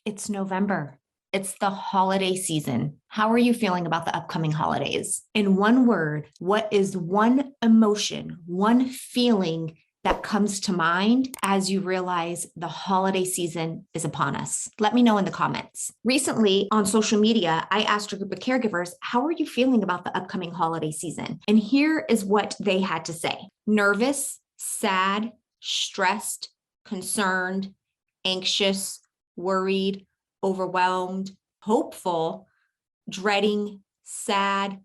It's November. It's the holiday season. How are you feeling about the upcoming holidays? In one word, what is one emotion, one feeling that comes to mind as you realize the holiday season is upon us? Let me know in the comments. Recently on social media, I asked a group of caregivers, how are you feeling about the upcoming holiday season? And here is what they had to say. Nervous, sad, stressed, concerned, anxious, worried, overwhelmed, hopeful, dreading, sad,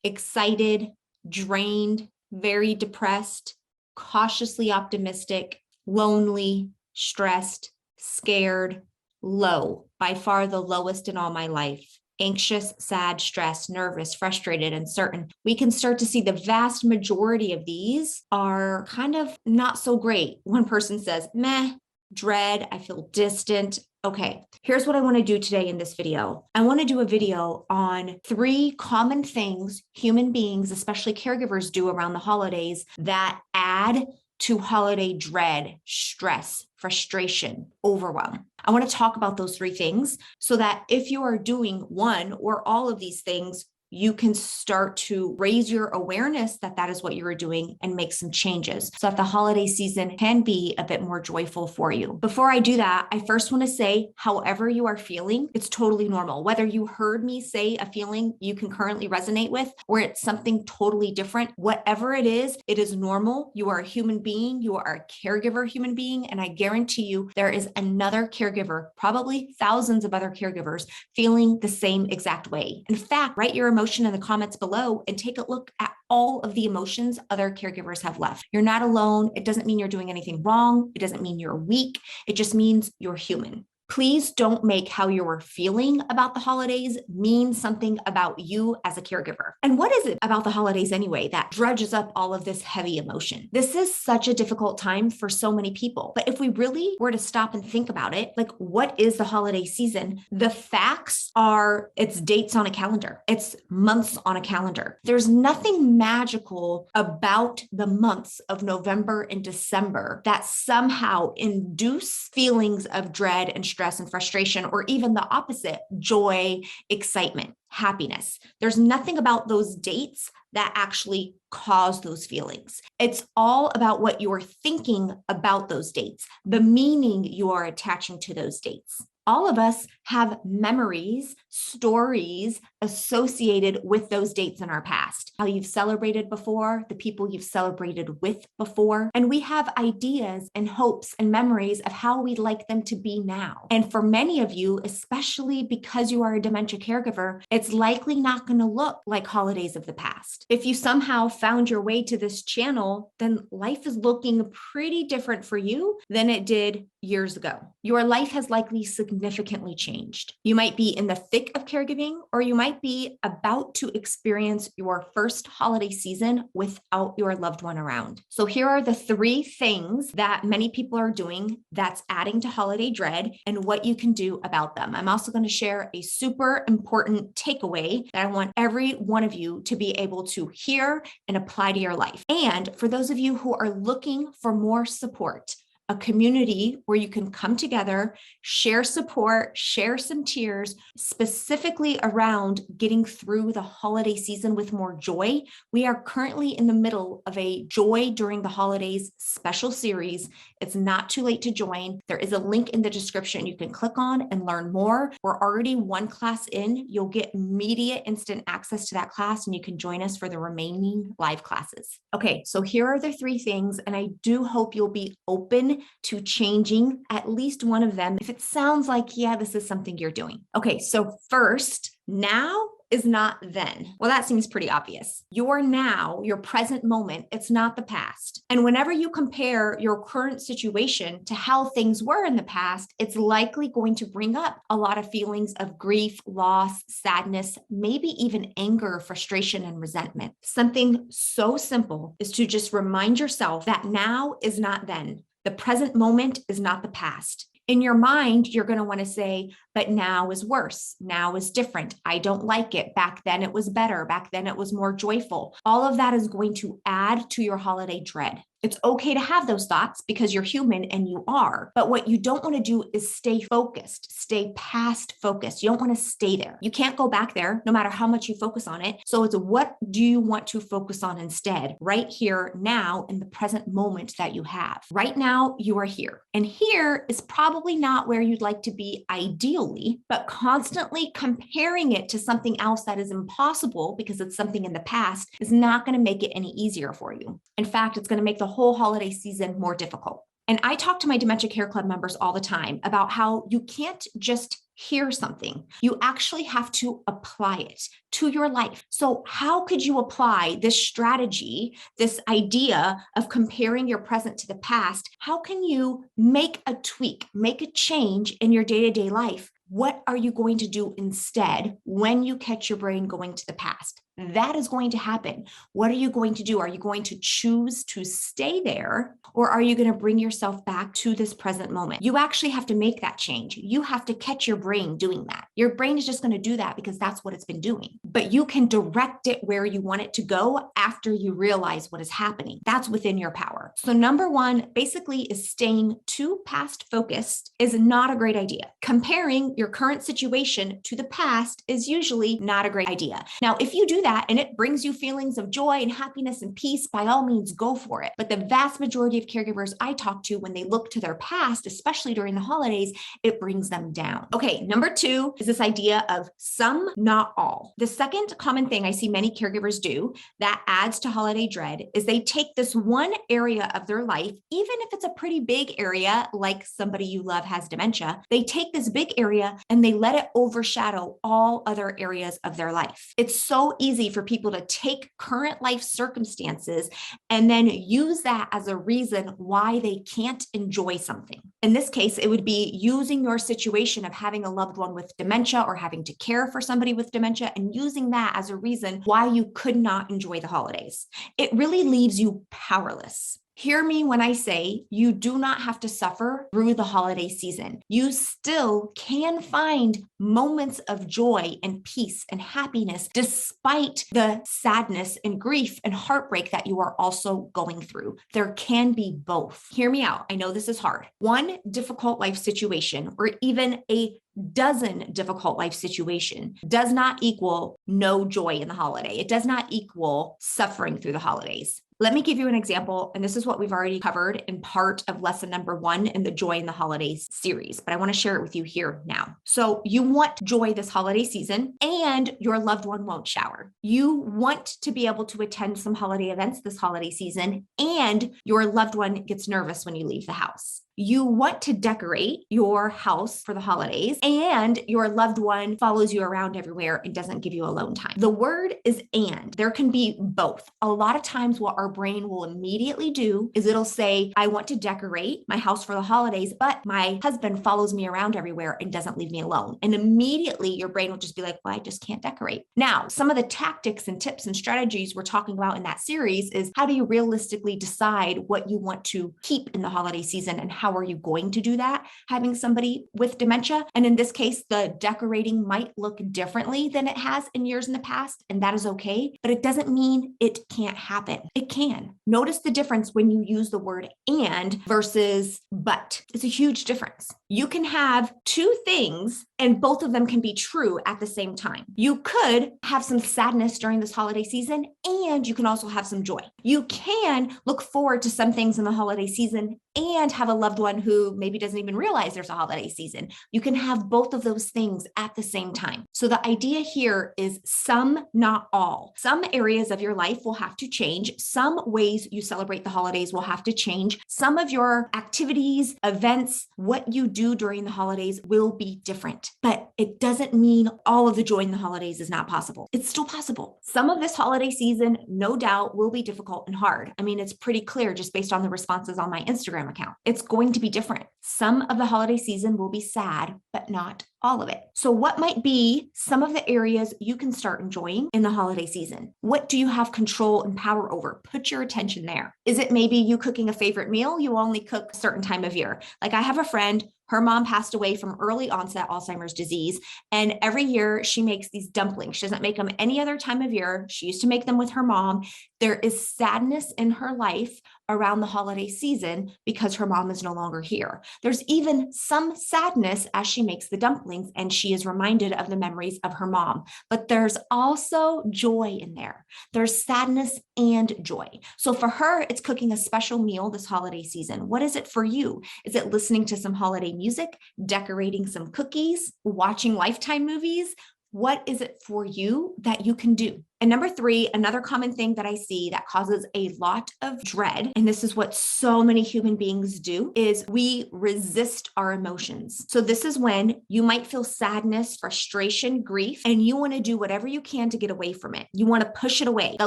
excited, drained, very depressed, cautiously optimistic, lonely, stressed, scared, low, by far the lowest in all my life. Anxious, sad, stressed, nervous, frustrated, uncertain. We can start to see the vast majority of these are kind of not so great. One person says, meh, dread, I feel distant. Okay, here's what I want to do today in this video. I want to do a video on 3 common things human beings, especially caregivers, do around the holidays that add to holiday dread, stress, frustration, overwhelm. I want to talk about those 3 things so that if you are doing one or all of these things, you can start to raise your awareness that that is what you are doing and make some changes so that the holiday season can be a bit more joyful for you. Before I do that, I first want to say, however you are feeling, it's totally normal. Whether you heard me say a feeling you can currently resonate with, or it's something totally different, whatever it is normal. You are a human being. You are a caregiver human being. And I guarantee you there is another caregiver, probably thousands of other caregivers, feeling the same exact way. In fact, write your emotion in the comments below and take a look at all of the emotions other caregivers have left. You're not alone. It doesn't mean you're doing anything wrong. It doesn't mean you're weak. It just means you're human. Please don't make how you're feeling about the holidays mean something about you as a caregiver. And what is it about the holidays anyway that dredges up all of this heavy emotion? This is such a difficult time for so many people. But if we really were to stop and think about it, like, what is the holiday season? The facts are it's dates on a calendar. It's months on a calendar. There's nothing magical about the months of November and December that somehow induce feelings of dread and stress and frustration, or even the opposite, joy, excitement, happiness. There's nothing about those dates that actually cause those feelings. It's all about what you're thinking about those dates, the meaning you are attaching to those dates. All of us have memories, stories associated with those dates in our past, how you've celebrated before, the people you've celebrated with before, and we have ideas and hopes and memories of how we'd like them to be now. And for many of you, especially because you are a dementia caregiver, it's likely not going to look like holidays of the past. If you somehow found your way to this channel, then life is looking pretty different for you than it did years ago. Your life has likely significantly changed. You might be in the thick of caregiving, or you might be about to experience your first holiday season without your loved one around. So here are the 3 things that many people are doing that's adding to holiday dread and what you can do about them. I'm also going to share a super important takeaway that I want every one of you to be able to hear and apply to your life. And for those of you who are looking for more support, a community where you can come together, share support, share some tears, specifically around getting through the holiday season with more joy. We are currently in the middle of a Joy During the Holidays special series. It's not too late to join. There is a link in the description you can click on and learn more. We're already 1 class in. You'll get immediate instant access to that class, and you can join us for the remaining live classes. Okay, so here are the 3 things, and I do hope you'll be open to changing at least one of them if it sounds like, yeah, this is something you're doing. Okay, so first, now is not then. Well, that seems pretty obvious. Your now, your present moment, it's not the past. And whenever you compare your current situation to how things were in the past, it's likely going to bring up a lot of feelings of grief, loss, sadness, maybe even anger, frustration, and resentment. Something so simple is to just remind yourself that now is not then. The present moment is not the past. In your mind, you're going to want to say, but now is worse. Now is different. I don't like it. Back then it was better. Back then it was more joyful. All of that is going to add to your holiday dread. It's okay to have those thoughts because you're human and you are. But what you don't want to do is stay focused, stay past focused. You don't want to stay there. You can't go back there no matter how much you focus on it. So it's what do you want to focus on instead, right here, now, in the present moment that you have. Right now, you are here. And here is probably not where you'd like to be ideally, but constantly comparing it to something else that is impossible because it's something in the past is not going to make it any easier for you. In fact, it's going to make the whole holiday season more difficult. And I talk to my Dementia Care Club members all the time about how you can't just hear something. You actually have to apply it to your life. So how could you apply this strategy, this idea of comparing your present to the past? How can you make a tweak, make a change in your day-to-day life? What are you going to do instead when you catch your brain going to the past? That is going to happen. What are you going to do? Are you going to choose to stay there, or are you going to bring yourself back to this present moment? You actually have to make that change. You have to catch your brain doing that. Your brain is just going to do that because that's what it's been doing. But you can direct it where you want it to go after you realize what is happening. That's within your power. So number one, basically, is staying too past focused is not a great idea. Comparing your current situation to the past is usually not a great idea. Now, if you do that and it brings you feelings of joy and happiness and peace, by all means, go for it. But the vast majority of caregivers I talk to, when they look to their past, especially during the holidays, it brings them down. Okay, number two is this idea of some, not all. The second common thing I see many caregivers do that adds to holiday dread is they take this one area of their life, even if it's a pretty big area, like somebody you love has dementia, they take this big area and they let it overshadow all other areas of their life. It's so easy for people to take current life circumstances and then use that as a reason why they can't enjoy something. In this case, it would be using your situation of having a loved one with dementia or having to care for somebody with dementia and using that as a reason why you could not enjoy the holidays. It really leaves you powerless. Hear me when I say you do not have to suffer through the holiday season. You still can find moments of joy and peace and happiness despite the sadness and grief and heartbreak that you are also going through. There can be both. Hear me out. I know this is hard. One difficult life situation or even a dozen difficult life situation does not equal no joy in the holiday. It does not equal suffering through the holidays. Let me give you an example, and this is what we've already covered in part of lesson number 1 in the Joy in the Holidays series, but I want to share it with you here now. So you want joy this holiday season, and your loved one won't shower. You want to be able to attend some holiday events this holiday season, and your loved one gets nervous when you leave the house. You want to decorate your house for the holidays, and your loved one follows you around everywhere and doesn't give you alone time. The word is and. There can be both. A lot of times what our brain will immediately do is it'll say, I want to decorate my house for the holidays, but my husband follows me around everywhere and doesn't leave me alone. And immediately your brain will just be like, well, I just can't decorate. Now, some of the tactics and tips and strategies we're talking about in that series is how do you realistically decide what you want to keep in the holiday season and how are you going to do that? Having somebody with dementia. And in this case, the decorating might look differently than it has in years in the past, and that is okay, but it doesn't mean it can't happen. It can. Notice the difference when you use the word and versus but. It's a huge difference. You can have two things and both of them can be true at the same time. You could have some sadness during this holiday season, and you can also have some joy. You can look forward to some things in the holiday season and have a loved one who maybe doesn't even realize there's a holiday season. You can have both of those things at the same time. So the idea here is some, not all. Some areas of your life will have to change. Some ways you celebrate the holidays will have to change. Some of your activities, events, what you do during the holidays will be different, but it doesn't mean all of the joy in the holidays is not possible. It's still possible. Some of this holiday season, no doubt, will be difficult and hard. I mean, it's pretty clear just based on the responses on my Instagram account. It's going to be different. Some of the holiday season will be sad, but not all of it. So what might be some of the areas you can start enjoying in the holiday season? What do you have control and power over? Put your attention there. Is it maybe you cooking a favorite meal you only cook a certain time of year? Like I have a friend, her mom passed away from early onset Alzheimer's disease. And every year she makes these dumplings. She doesn't make them any other time of year. She used to make them with her mom. There is sadness in her life around the holiday season because her mom is no longer here. There's even some sadness as she makes the dumplings and she is reminded of the memories of her mom. But there's also joy in there. There's sadness and joy. So for her, it's cooking a special meal this holiday season. What is it for you? Is it listening to some holiday music, decorating some cookies, watching Lifetime movies? What is it for you that you can do? And number 3, another common thing that I see that causes a lot of dread, and this is what so many human beings do, is we resist our emotions. So this is when you might feel sadness, frustration, grief, and you want to do whatever you can to get away from it. You want to push it away. The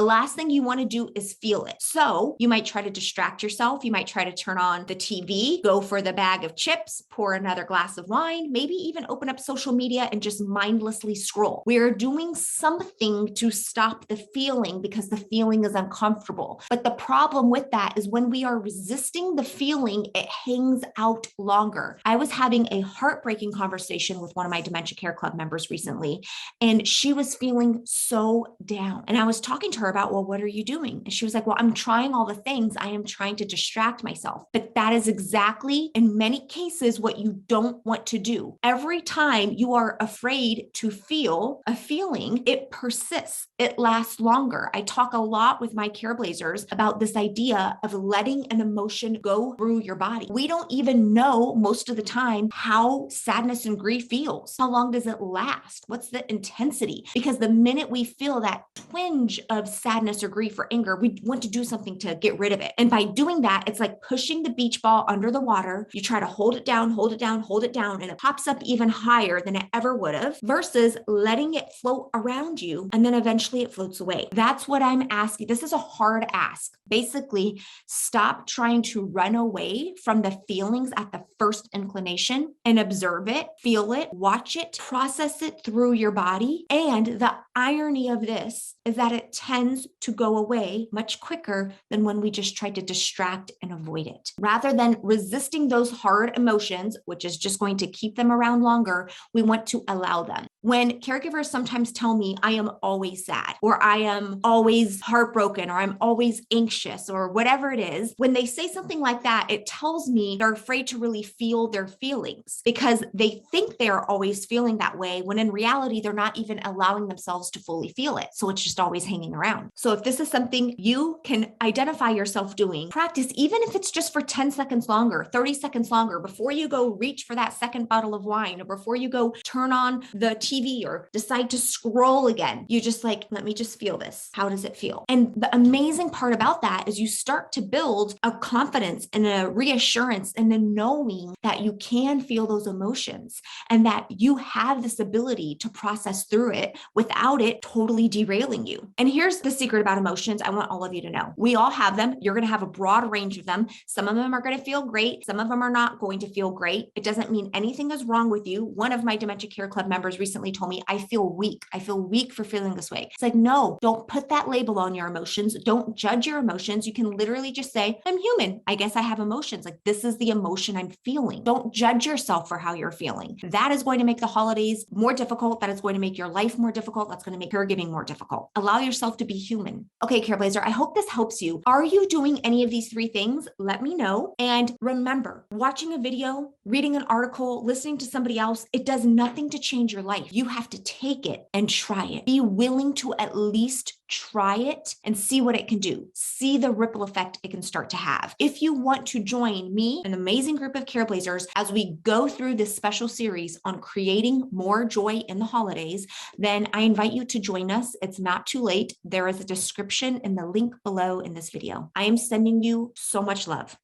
last thing you want to do is feel it. So you might try to distract yourself. You might try to turn on the TV, go for the bag of chips, pour another glass of wine, maybe even open up social media and just mindlessly scroll. We are doing something to stop the feeling because the feeling is uncomfortable. But the problem with that is when we are resisting the feeling, it hangs out longer. I was having a heartbreaking conversation with one of my Dementia Care Club members recently, and she was feeling so down. And I was talking to her about, well, what are you doing? And she was like, well, I'm trying all the things. I am trying to distract myself. But that is exactly, in many cases, what you don't want to do. Every time you are afraid to feel a feeling, it persists. It lasts longer. I talk a lot with my Careblazers about this idea of letting an emotion go through your body. We don't even know most of the time how sadness and grief feels. How long does it last? What's the intensity? Because the minute we feel that twinge of sadness or grief or anger, we want to do something to get rid of it. And by doing that, it's like pushing the beach ball under the water. You try to hold it down, hold it down, hold it down, and it pops up even higher than it ever would have, versus letting it float around you and then eventually it floats away. That's what I'm asking. This is a hard ask. Basically, stop trying to run away from the feelings at the first inclination and observe it, feel it, watch it, process it through your body. And the irony of this is that it tends to go away much quicker than when we just try to distract and avoid it. Rather than resisting those hard emotions, which is just going to keep them around longer, we want to allow them. When caregivers sometimes tell me I am always sad, or I am always heartbroken, or I'm always anxious, or whatever it is, when they say something like that, it tells me they're afraid to really feel their feelings because they think they are always feeling that way, when in reality, they're not even allowing themselves to fully feel it. So it's just always hanging around. So if this is something you can identify yourself doing, practice, even if it's just for 10 seconds longer, 30 seconds longer, before you go reach for that second bottle of wine, or before you go turn on the TV or decide to scroll again. You just like, let me just feel this. How does it feel? And the amazing part about that is you start to build a confidence and a reassurance and a knowing that you can feel those emotions and that you have this ability to process through it without it totally derailing you. And here's the secret about emotions. I want all of you to know. We all have them. You're going to have a broad range of them. Some of them are going to feel great. Some of them are not going to feel great. It doesn't mean anything is wrong with you. One of my Dementia Care Club members recently told me, I feel weak. I feel weak for feeling this way. It's like, no, don't put that label on your emotions. Don't judge your emotions. You can literally just say, I'm human. I guess I have emotions. Like, this is the emotion I'm feeling. Don't judge yourself for how you're feeling. That is going to make the holidays more difficult. That is going to make your life more difficult. That's going to make caregiving more difficult. Allow yourself to be human. Okay, Careblazer, I hope this helps you. Are you doing any of these 3 things? Let me know. And remember, watching a video, reading an article, listening to somebody else, it does nothing to change your life. You have to take it and try it. Be willing to at least try it and see what it can do. See the ripple effect it can start to have. If you want to join me, an amazing group of Careblazers, as we go through this special series on creating more joy in the holidays, then I invite you to join us. It's not too late. There is a description in the link below in this video. I am sending you so much love.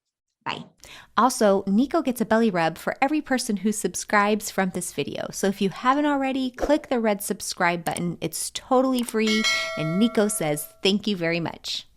Bye. Also, Nico gets a belly rub for every person who subscribes from this video. So if you haven't already, click the red subscribe button. It's totally free. And Nico says, thank you very much.